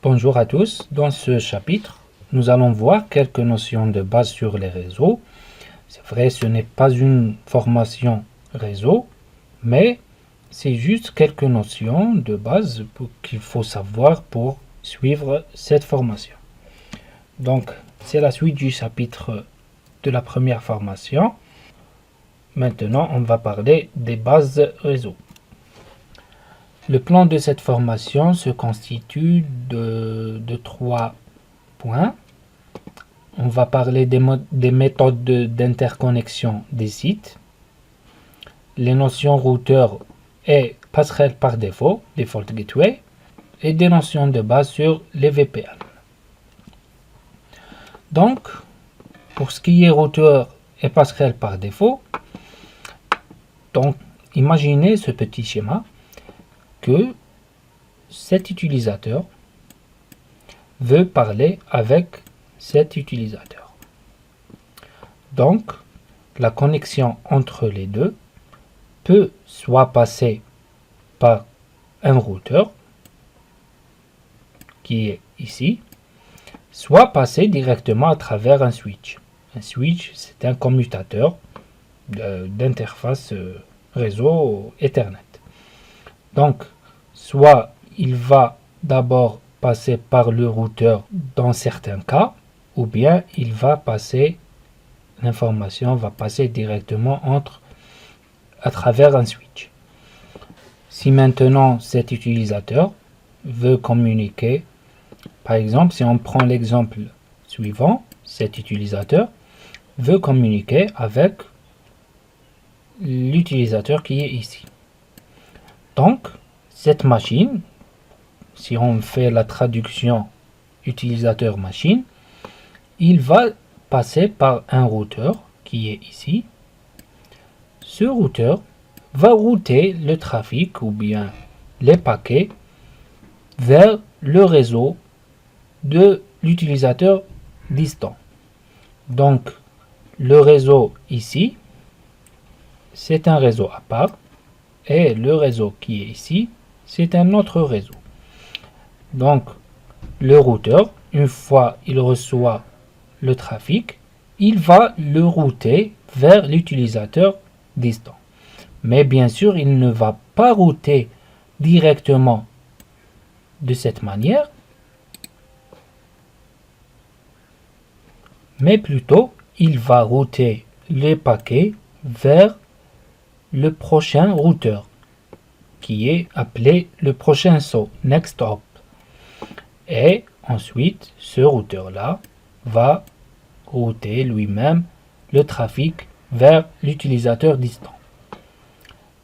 Bonjour à tous, dans ce chapitre, nous allons voir quelques notions de base sur les réseaux. C'est vrai, ce n'est pas une formation réseau, mais c'est juste quelques notions de base qu'il faut savoir pour suivre cette formation. Donc, c'est la suite du chapitre de la première formation. Maintenant, on va parler des bases réseau. Le plan de cette formation se constitue de 3 points. On va parler des méthodes d'interconnexion des sites, les notions routeur et passerelle par défaut, Default Gateway, et des notions de base sur les VPN. Donc, pour ce qui est routeur et passerelle par défaut, donc imaginez ce petit schéma que cet utilisateur veut parler avec cet utilisateur. Donc, la connexion entre les deux peut soit passer par un routeur qui est ici, soit passer directement à travers un switch. Un switch, c'est un commutateur d'interface réseau Ethernet. Donc, soit il va d'abord passer par le routeur dans certains cas, ou bien l'information va passer directement à travers un switch. Si maintenant cet utilisateur veut communiquer, par exemple, si on prend l'exemple suivant, cet utilisateur veut communiquer avec l'utilisateur qui est ici. Donc, cette machine, si on fait la traduction utilisateur-machine, il va passer par un routeur qui est ici. Ce routeur va router le trafic ou bien les paquets vers le réseau de l'utilisateur distant. Donc, le réseau ici, c'est un réseau à part. Et le réseau qui est ici, c'est un autre réseau. Donc, le routeur, une fois il reçoit le trafic, il va le router vers l'utilisateur distant. Mais bien sûr, il ne va pas router directement de cette manière, mais plutôt, il va router les paquets vers le prochain routeur qui est appelé le prochain saut, Next Hop. Et ensuite, ce routeur-là va router lui-même le trafic vers l'utilisateur distant.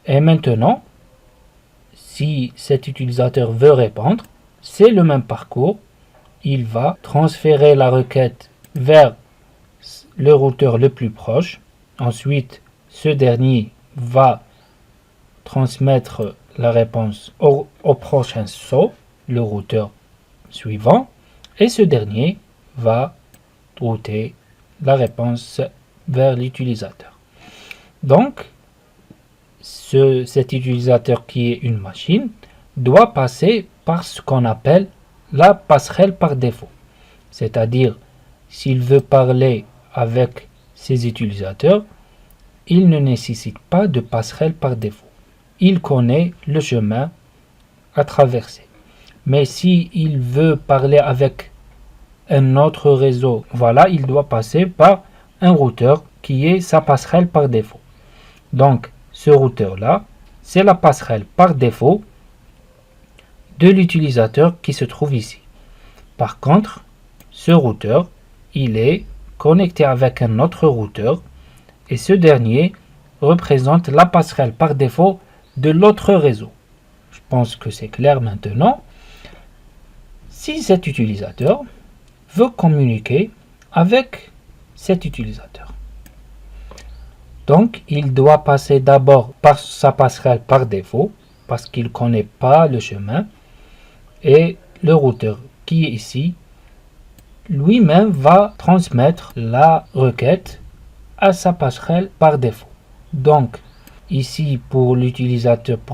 Et maintenant, si cet utilisateur veut répondre, c'est le même parcours. Il va transférer la requête vers le routeur le plus proche. Ensuite, ce dernier va transmettre la réponse au prochain saut, le routeur suivant, et ce dernier va router la réponse vers l'utilisateur. Donc, cet utilisateur qui est une machine doit passer par ce qu'on appelle la passerelle par défaut. C'est-à-dire, s'il veut parler avec ses utilisateurs, il ne nécessite pas de passerelle par défaut. Il connaît le chemin à traverser. Mais s'il veut parler avec un autre réseau, voilà, il doit passer par un routeur qui est sa passerelle par défaut. Donc, ce routeur-là, c'est la passerelle par défaut de l'utilisateur qui se trouve ici. Par contre, ce routeur, il est connecté avec un autre routeur et ce dernier représente la passerelle par défaut de l'autre réseau. Je pense que c'est clair maintenant. Si cet utilisateur veut communiquer avec cet utilisateur, donc il doit passer d'abord par sa passerelle par défaut parce qu'il ne connaît pas le chemin et le routeur qui est ici lui-même va transmettre la requête à sa passerelle par défaut. Donc, ici, pour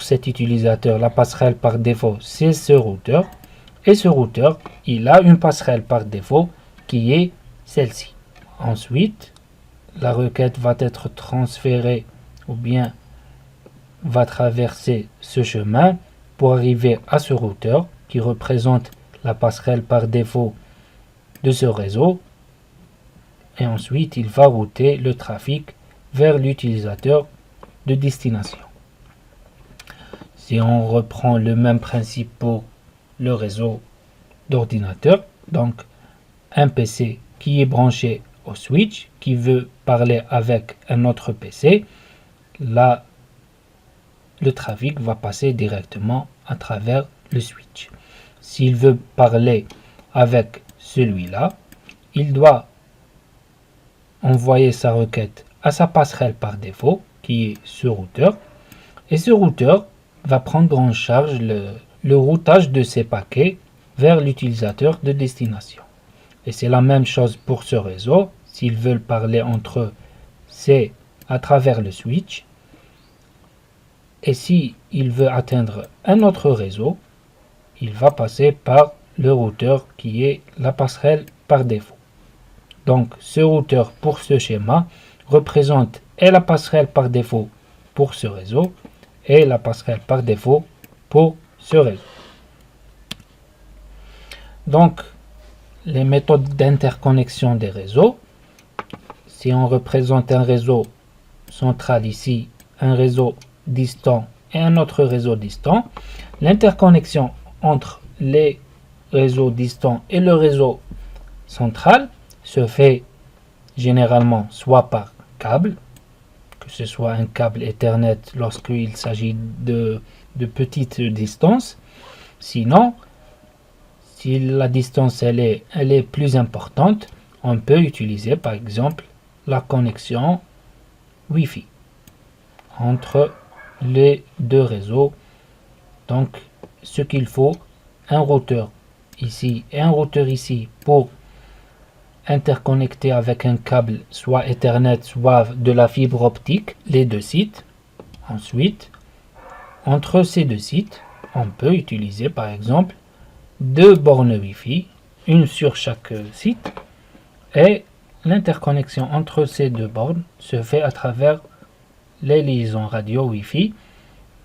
cet utilisateur, la passerelle par défaut, c'est ce routeur. Et ce routeur, il a une passerelle par défaut qui est celle-ci. Ensuite, la requête va être transférée ou bien va traverser ce chemin pour arriver à ce routeur qui représente la passerelle par défaut de ce réseau. Et ensuite, il va router le trafic vers l'utilisateur de destination. Si on reprend le même principe pour le réseau d'ordinateur, donc un PC qui est branché au switch, qui veut parler avec un autre PC, là, le trafic va passer directement à travers le switch. S'il veut parler avec celui-là, il doit envoyer sa requête à sa passerelle par défaut, qui est ce routeur, et ce routeur va prendre en charge le routage de ces paquets vers l'utilisateur de destination. Et c'est la même chose pour ce réseau. S'ils veulent parler entre eux, c'est à travers le switch. Et s'il veut atteindre un autre réseau, il va passer par le routeur qui est la passerelle par défaut. Donc ce routeur pour ce schéma représente et la passerelle par défaut pour ce réseau et la passerelle par défaut pour ce réseau. Donc les méthodes d'interconnexion des réseaux, si on représente un réseau central ici, un réseau distant et un autre réseau distant, l'interconnexion entre les réseaux distants et le réseau central se fait généralement soit par câble, que ce soit un câble Ethernet lorsqu'il s'agit de petites distances. Sinon, si la distance elle est plus importante, on peut utiliser par exemple la connexion Wi-Fi entre les deux réseaux. Donc ce qu'il faut, un routeur ici et un routeur ici pour interconnecter avec un câble soit Ethernet soit de la fibre optique les deux sites. Ensuite, entre ces deux sites, on peut utiliser par exemple deux bornes Wi-Fi, une sur chaque site, et l'interconnexion entre ces deux bornes se fait à travers les liaisons radio Wi-Fi.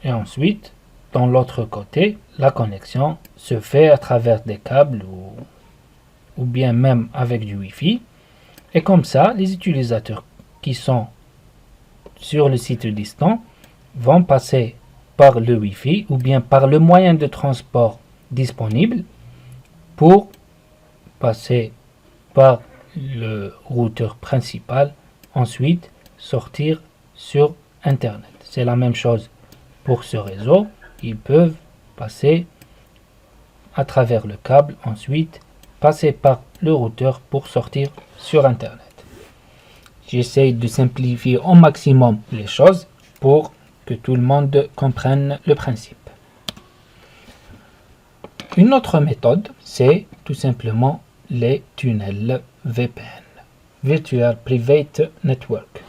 Et ensuite, dans l'autre côté, la connexion se fait à travers des câbles ou bien même avec du Wi-Fi. Et comme ça, les utilisateurs qui sont sur le site distant vont passer par le Wi-Fi ou bien par le moyen de transport disponible pour passer par le routeur principal, ensuite sortir sur Internet. C'est la même chose pour ce réseau. Ils peuvent passer à travers le câble, ensuite passer par le routeur pour sortir sur Internet. J'essaie de simplifier au maximum les choses pour que tout le monde comprenne le principe. Une autre méthode, c'est tout simplement les tunnels VPN, Virtual Private Network.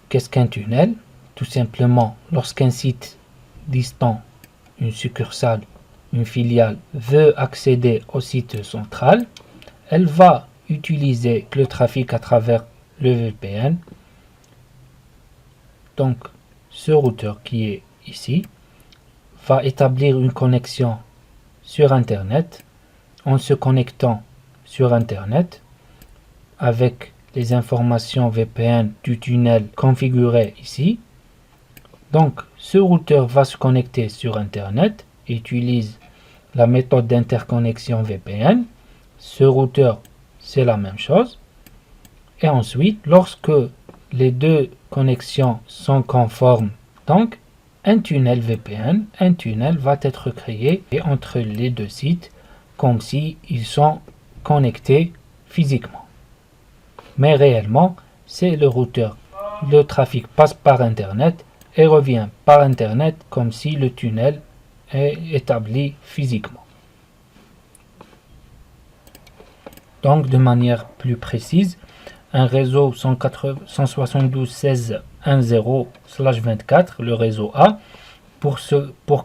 Qu'est-ce qu'un tunnel? Tout simplement, lorsqu'un site distant, une succursale, une filiale veut accéder au site central, elle va utiliser le trafic à travers le VPN. Donc, ce routeur qui est ici va établir une connexion sur Internet en se connectant sur Internet avec les informations VPN du tunnel configurées ici. Donc, ce routeur va se connecter sur Internet et utilise la méthode d'interconnexion VPN. Ce routeur, c'est la même chose. Et ensuite, lorsque les deux connexions sont conformes, donc un tunnel VPN, un tunnel va être créé entre les deux sites comme si ils sont connectés physiquement. Mais réellement, c'est le routeur. Le trafic passe par Internet et revient par Internet comme si le tunnel est établi physiquement. Donc, de manière plus précise, un réseau 172.16.10/24, le réseau A, pour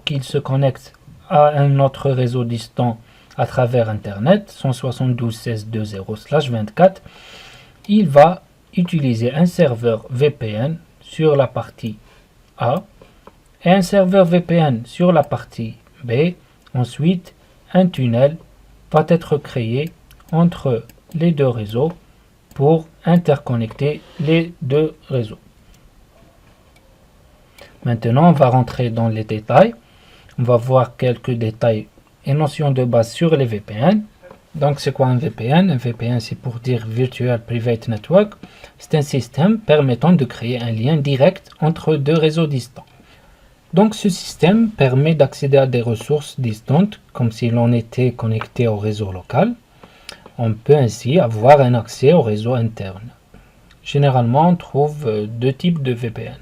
qu'il se connecte à un autre réseau distant à travers Internet, 172.16.2.0/24, il va utiliser un serveur VPN sur la partie A et un serveur VPN sur la partie B. Ensuite, un tunnel va être créé entre les deux réseaux pour interconnecter les deux réseaux. Maintenant, on va rentrer dans les détails. On va voir quelques détails et notions de base sur les VPN. Donc, c'est quoi un VPN? Un VPN, c'est pour dire Virtual Private Network. C'est un système permettant de créer un lien direct entre deux réseaux distants. Donc, ce système permet d'accéder à des ressources distantes, comme si l'on était connecté au réseau local. On peut ainsi avoir un accès au réseau interne. Généralement, on trouve deux types de VPN.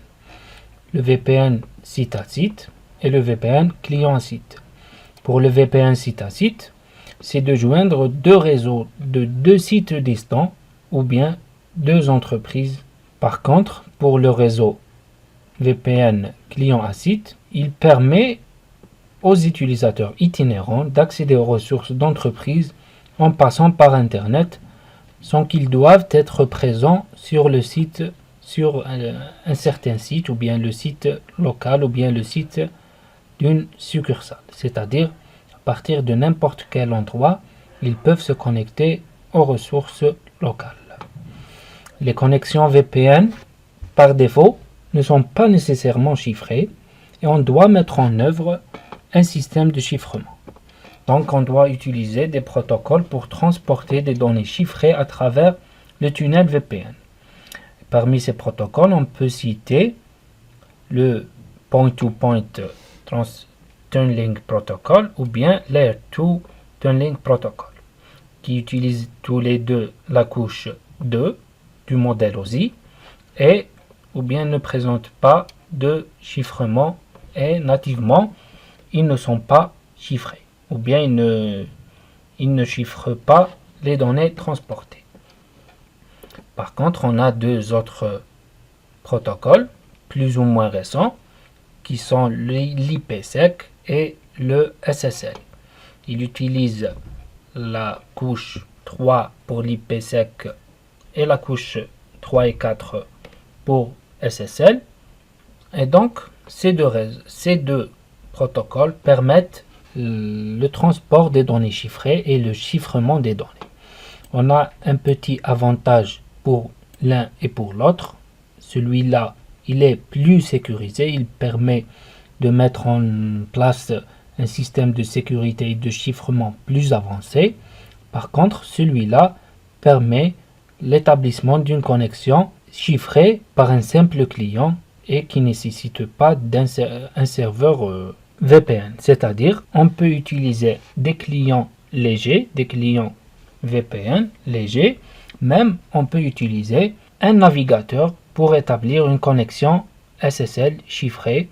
Le VPN site à site et le VPN client à site. Pour le VPN site à site, c'est de joindre deux réseaux de deux sites distants ou bien deux entreprises. Par contre, pour le réseau VPN client à site, il permet aux utilisateurs itinérants d'accéder aux ressources d'entreprise en passant par Internet sans qu'ils doivent être présents sur le site, sur un certain site ou bien le site local ou bien le site d'une succursale. C'est-à-dire, à partir de n'importe quel endroit, ils peuvent se connecter aux ressources locales. Les connexions VPN, par défaut, ne sont pas nécessairement chiffrées et on doit mettre en œuvre un système de chiffrement. Donc, on doit utiliser des protocoles pour transporter des données chiffrées à travers le tunnel VPN. Parmi ces protocoles, on peut citer le Point-to-Point Tunneling Protocol ou bien Layer 2 Tunneling Protocol, qui utilisent tous les deux la couche 2 du modèle OSI et ou bien ne présentent pas de chiffrement et nativement, ils ne sont pas chiffrés ou bien ils ne chiffrent pas les données transportées. Par contre, on a deux autres protocoles plus ou moins récents qui sont l'IPsec et le SSL. Il utilise la couche 3 pour l'IPsec et la couche 3 et 4 pour SSL. Et donc, ces deux protocoles permettent le transport des données chiffrées et le chiffrement des données. On a un petit avantage pour l'un et pour l'autre. Celui-là, il est plus sécurisé, il permet de mettre en place un système de sécurité et de chiffrement plus avancé. Par contre, celui-là permet l'établissement d'une connexion chiffrée par un simple client et qui ne nécessite pas un serveur VPN. C'est-à-dire, on peut utiliser des clients légers, des clients VPN légers, même on peut utiliser un navigateur pour établir une connexion SSL chiffrée,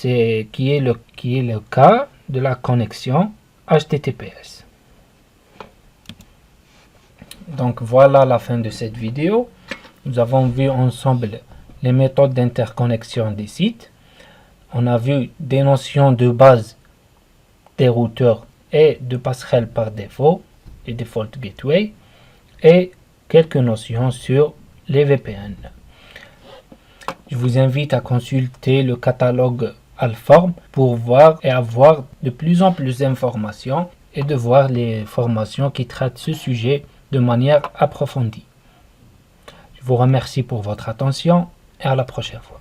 qui est le cas de la connexion HTTPS. Donc voilà la fin de cette vidéo. Nous avons vu ensemble les méthodes d'interconnexion des sites. On a vu des notions de base des routeurs et de passerelles par défaut, les default gateway, et quelques notions sur les VPN. Je vous invite à consulter le catalogue Alform pour voir et avoir de plus en plus d'informations et de voir les formations qui traitent ce sujet de manière approfondie. Je vous remercie pour votre attention et à la prochaine fois.